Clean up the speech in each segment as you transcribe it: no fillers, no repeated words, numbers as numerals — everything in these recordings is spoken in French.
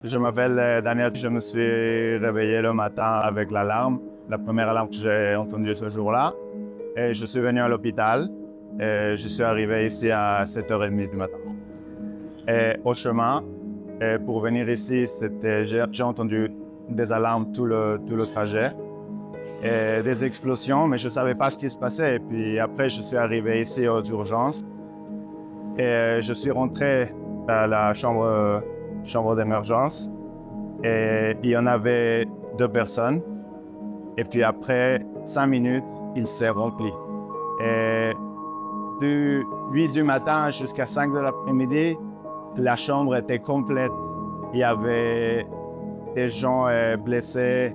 Je m'appelle Daniel, je me suis réveillé le matin avec l'alarme, la première alarme que j'ai entendue ce jour-là. Et je suis venu à l'hôpital et je suis arrivé ici à 7h30 du matin. Et au chemin, pour venir ici, j'ai entendu des alarmes tout le trajet et des explosions, mais je ne savais pas ce qui se passait. Et puis après, je suis arrivé ici aux urgences et je suis rentré à la chambre d'émergence. Et il y en avait 2 personnes. Et puis après 5 minutes, il s'est rempli. Et de 8 du matin jusqu'à 5 de l'après-midi, la chambre était complète. Il y avait des gens blessés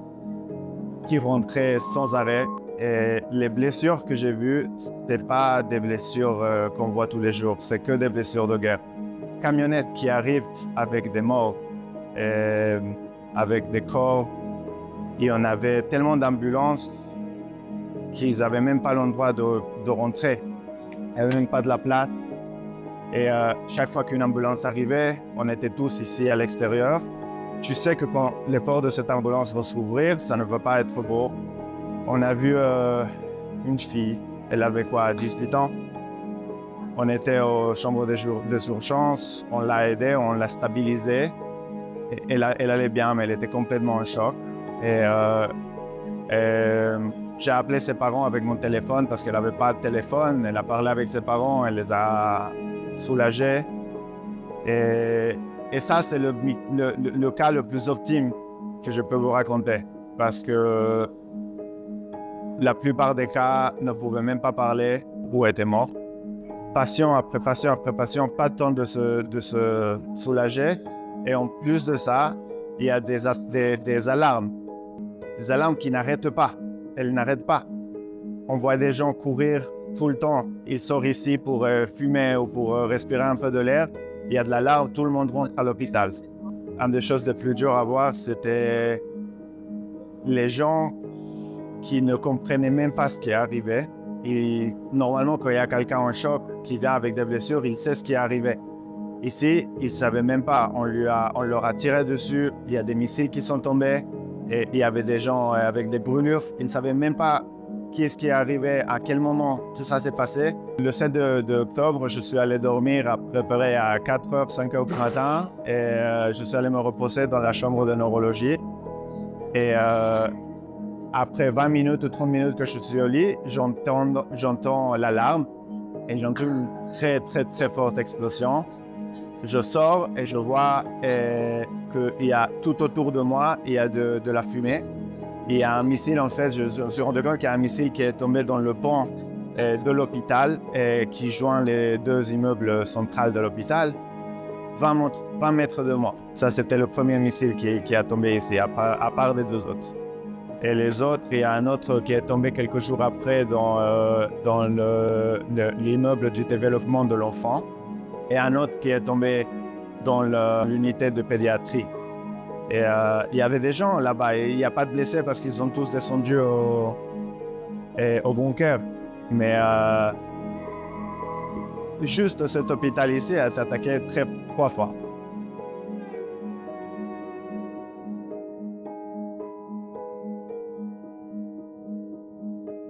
qui rentraient sans arrêt. Et les blessures que j'ai vues, ce n'est pas des blessures qu'on voit tous les jours, c'est que des blessures de guerre. Camionnettes qui arrivent avec des morts, et avec des corps. Il y en avait tellement d'ambulances qu'ils n'avaient même pas l'endroit de rentrer. Il n'y avait même pas de la place. Et chaque fois qu'une ambulance arrivait, on était tous ici à l'extérieur. Tu sais que quand les portes de cette ambulance vont s'ouvrir, ça ne va pas être beau. On a vu une fille, elle avait quoi, 18 ans. On était aux chambres des urgences, on l'a aidée, on l'a stabilisée. Elle allait bien, mais elle était complètement en choc. Et j'ai appelé ses parents avec mon téléphone parce qu'elle n'avait pas de téléphone. Elle a parlé avec ses parents, elle les a soulagés. Et ça, c'est le cas le plus optime que je peux vous raconter. Parce que la plupart des cas ne pouvaient même pas parler ou étaient morts. Patient après patient après patient, pas de temps de se soulager. Et en plus de ça, il y a des alarmes. Des alarmes qui n'arrêtent pas. Elles n'arrêtent pas. On voit des gens courir tout le temps. Ils sortent ici pour fumer ou pour respirer un peu de l'air. Il y a de l'alarme, tout le monde rentre à l'hôpital. Une des choses les plus dures à voir, c'était les gens qui ne comprenaient même pas ce qui arrivait. Et normalement, quand il y a quelqu'un en choc qui vient avec des blessures, il sait ce qui est arrivé. Ici, ils ne savaient même pas. On leur a tiré dessus. Il y a des missiles qui sont tombés. Et il y avait des gens avec des brûlures. Ils ne savaient même pas qui est-ce qui est arrivé, à quel moment tout ça s'est passé. Le 7 d'octobre, je suis allé dormir à peu près à 4h, 5h du matin. Et je suis allé me reposer dans la chambre de neurologie. Et après 20 minutes ou 30 minutes que je suis au lit, j'entends l'alarme et j'entends une très, très, très forte explosion. Je sors et je vois qu'il y a tout autour de moi, il y a de la fumée. Il y a un missile, en fait, je me suis rendu compte qu'il y a un missile qui est tombé dans le pont de l'hôpital et qui joint les 2 immeubles centrales de l'hôpital, 20 mètres de moi. Ça, c'était le premier missile qui a tombé ici, à part des 2 autres. Et les autres, il y a un autre qui est tombé quelques jours après dans l'immeuble du développement de l'enfant et un autre qui est tombé dans l'unité de pédiatrie. Et il y avait des gens là-bas et il n'y a pas de blessés parce qu'ils sont tous descendus au bunker. Mais juste cet hôpital ici a été attaqué 3 fois.